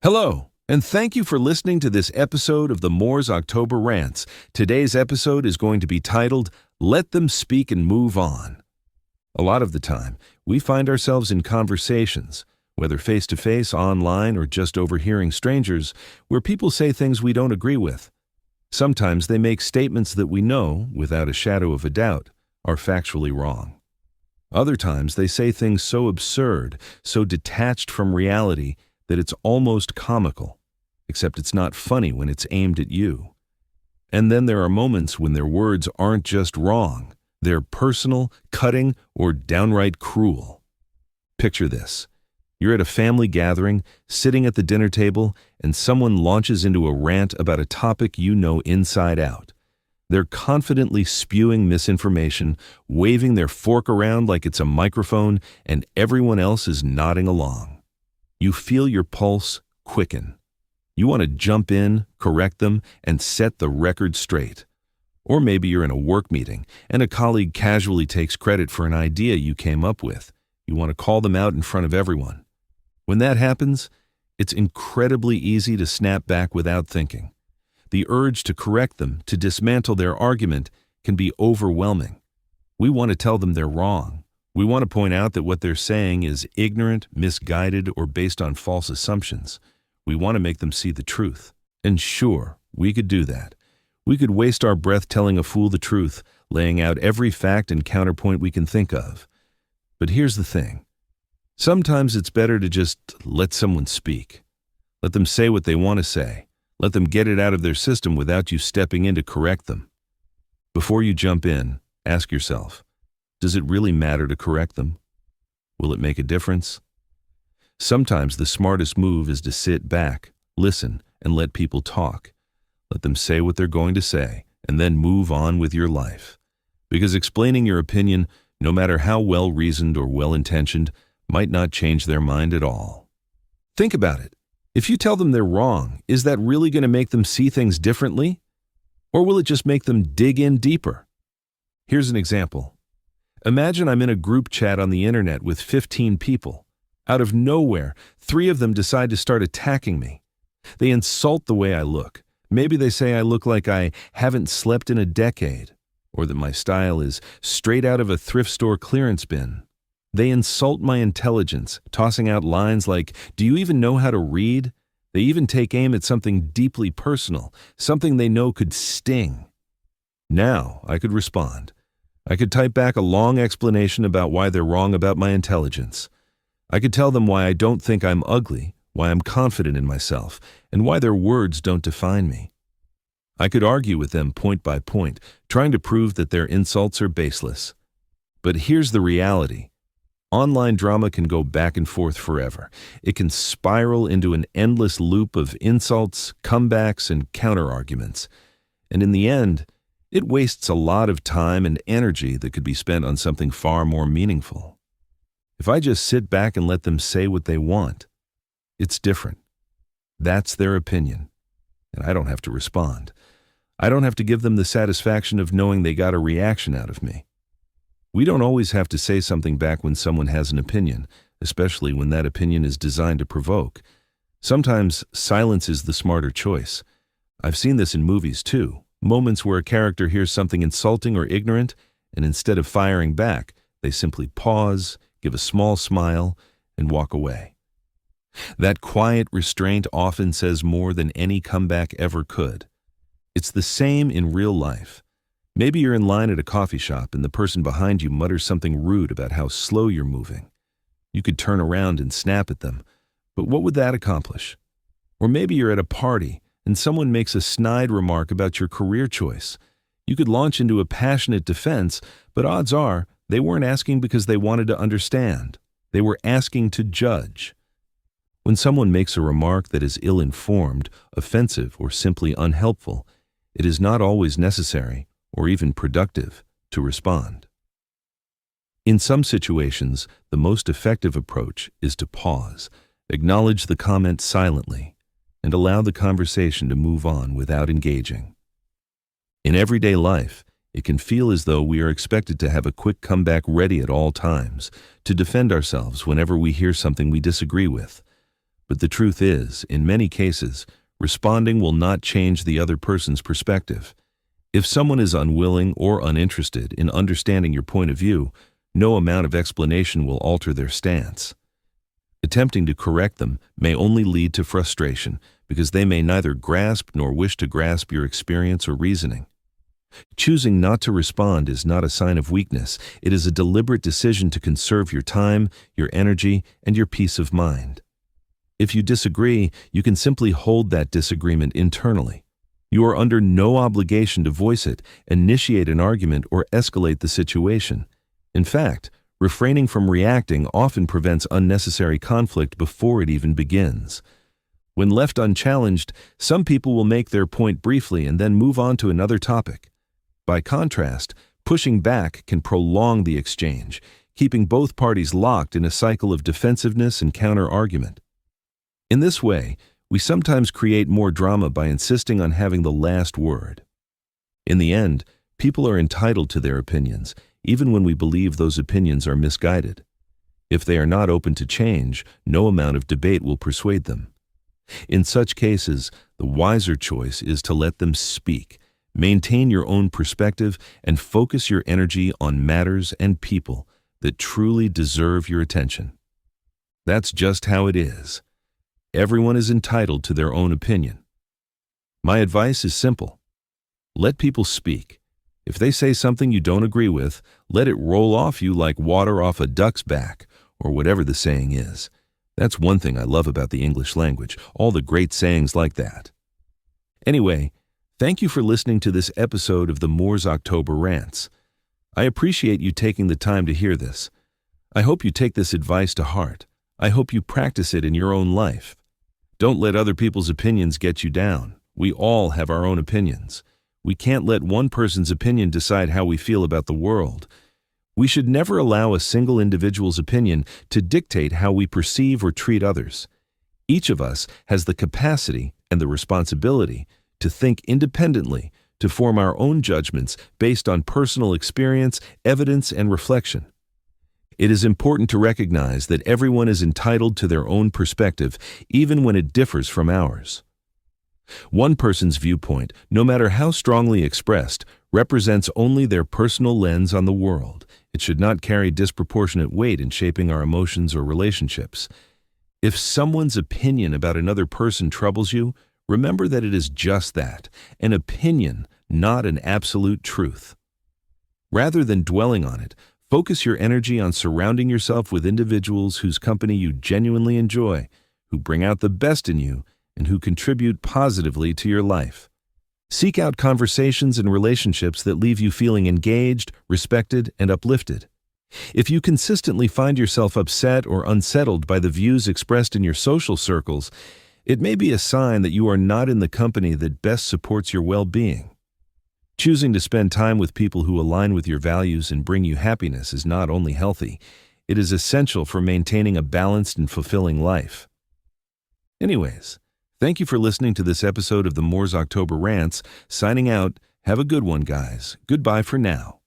Hello, and thank you for listening to this episode of the Moore's October Rants. Today's episode is going to be titled, Let Them Speak and Move On. A lot of the time, we find ourselves in conversations, whether face-to-face, online, or just overhearing strangers, where people say things we don't agree with. Sometimes they make statements that we know, without a shadow of a doubt, are factually wrong. Other times they say things so absurd, so detached from reality, that it's almost comical, except it's not funny when it's aimed at you. And then there are moments when their words aren't just wrong, they're personal, cutting, or downright cruel. Picture this. You're at a family gathering, sitting at the dinner table, and someone launches into a rant about a topic you know inside out. They're confidently spewing misinformation, waving their fork around like it's a microphone, and everyone else is nodding along. You feel your pulse quicken. You want to jump in, correct them, and set the record straight. Or maybe you're in a work meeting, and a colleague casually takes credit for an idea you came up with. You want to call them out in front of everyone. When that happens, it's incredibly easy to snap back without thinking. The urge to correct them, to dismantle their argument, can be overwhelming. We want to tell them they're wrong. We want to point out that what they're saying is ignorant, misguided, or based on false assumptions. We want to make them see the truth. And sure, we could do that. We could waste our breath telling a fool the truth, laying out every fact and counterpoint we can think of. But here's the thing. Sometimes it's better to just let someone speak. Let them say what they want to say. Let them get it out of their system without you stepping in to correct them. Before you jump in, ask yourself, does it really matter to correct them? Will it make a difference? Sometimes the smartest move is to sit back, listen, and let people talk. Let them say what they're going to say, and then move on with your life. Because explaining your opinion, no matter how well-reasoned or well-intentioned, might not change their mind at all. Think about it. If you tell them they're wrong, is that really going to make them see things differently? Or will it just make them dig in deeper? Here's an example. Imagine I'm in a group chat on the internet with 15 people. Out of nowhere, 3 of them decide to start attacking me. They insult the way I look. Maybe they say I look like I haven't slept in a decade, or that my style is straight out of a thrift store clearance bin. They insult my intelligence, tossing out lines like, "Do you even know how to read?" They even take aim at something deeply personal, something they know could sting. Now I could respond. I could type back a long explanation about why they're wrong about my intelligence. I could tell them why I don't think I'm ugly, why I'm confident in myself, and why their words don't define me. I could argue with them point by point, trying to prove that their insults are baseless. But here's the reality. Online drama can go back and forth forever. It can spiral into an endless loop of insults, comebacks, and counter-arguments. And in the end, it wastes a lot of time and energy that could be spent on something far more meaningful. If I just sit back and let them say what they want, it's different. That's their opinion, and I don't have to respond. I don't have to give them the satisfaction of knowing they got a reaction out of me. We don't always have to say something back when someone has an opinion, especially when that opinion is designed to provoke. Sometimes silence is the smarter choice. I've seen this in movies too. Moments where a character hears something insulting or ignorant, and instead of firing back, they simply pause, give a small smile, and walk away. That quiet restraint often says more than any comeback ever could. It's the same in real life. Maybe you're in line at a coffee shop and the person behind you mutters something rude about how slow you're moving. You could turn around and snap at them, but what would that accomplish? Or maybe you're at a party and someone makes a snide remark about your career choice. You could launch into a passionate defense, but odds are they weren't asking because they wanted to understand. They were asking to judge. When someone makes a remark that is ill-informed, offensive, or simply unhelpful, it is not always necessary, or even productive, to respond. In some situations, the most effective approach is to pause, acknowledge the comment silently, and allow the conversation to move on without engaging. In everyday life, it can feel as though we are expected to have a quick comeback ready at all times, to defend ourselves whenever we hear something we disagree with. But the truth is, in many cases, responding will not change the other person's perspective. If someone is unwilling or uninterested in understanding your point of view, no amount of explanation will alter their stance. Attempting to correct them may only lead to frustration because they may neither grasp nor wish to grasp your experience or reasoning. Choosing not to respond is not a sign of weakness. It is a deliberate decision to conserve your time, your energy, and your peace of mind. If you disagree, you can simply hold that disagreement internally. You are under no obligation to voice it, initiate an argument, or escalate the situation. In fact, refraining from reacting often prevents unnecessary conflict before it even begins. When left unchallenged, some people will make their point briefly and then move on to another topic. By contrast, pushing back can prolong the exchange, keeping both parties locked in a cycle of defensiveness and counter-argument. In this way, we sometimes create more drama by insisting on having the last word. In the end, people are entitled to their opinions, even when we believe those opinions are misguided. If they are not open to change, no amount of debate will persuade them. In such cases, the wiser choice is to let them speak, maintain your own perspective, and focus your energy on matters and people that truly deserve your attention. That's just how it is. Everyone is entitled to their own opinion. My advice is simple. Let people speak. If they say something you don't agree with, let it roll off you like water off a duck's back, or whatever the saying is. That's one thing I love about the English language, all the great sayings like that. Anyway, thank you for listening to this episode of the Moors October Rants. I appreciate you taking the time to hear this. I hope you take this advice to heart. I hope you practice it in your own life. Don't let other people's opinions get you down. We all have our own opinions. We can't let one person's opinion decide how we feel about the world. We should never allow a single individual's opinion to dictate how we perceive or treat others. Each of us has the capacity and the responsibility to think independently, to form our own judgments based on personal experience, evidence, and reflection. It is important to recognize that everyone is entitled to their own perspective, even when it differs from ours. One person's viewpoint, no matter how strongly expressed, represents only their personal lens on the world. It should not carry disproportionate weight in shaping our emotions or relationships. If someone's opinion about another person troubles you, remember that it is just that, an opinion, not an absolute truth. Rather than dwelling on it, focus your energy on surrounding yourself with individuals whose company you genuinely enjoy, who bring out the best in you, and who contribute positively to your life. Seek out conversations and relationships that leave you feeling engaged, respected, and uplifted. If you consistently find yourself upset or unsettled by the views expressed in your social circles, it may be a sign that you are not in the company that best supports your well-being. Choosing to spend time with people who align with your values and bring you happiness is not only healthy, it is essential for maintaining a balanced and fulfilling life. Anyways, thank you for listening to this episode of the Moors October Rants. Signing out. Have a good one, guys. Goodbye for now.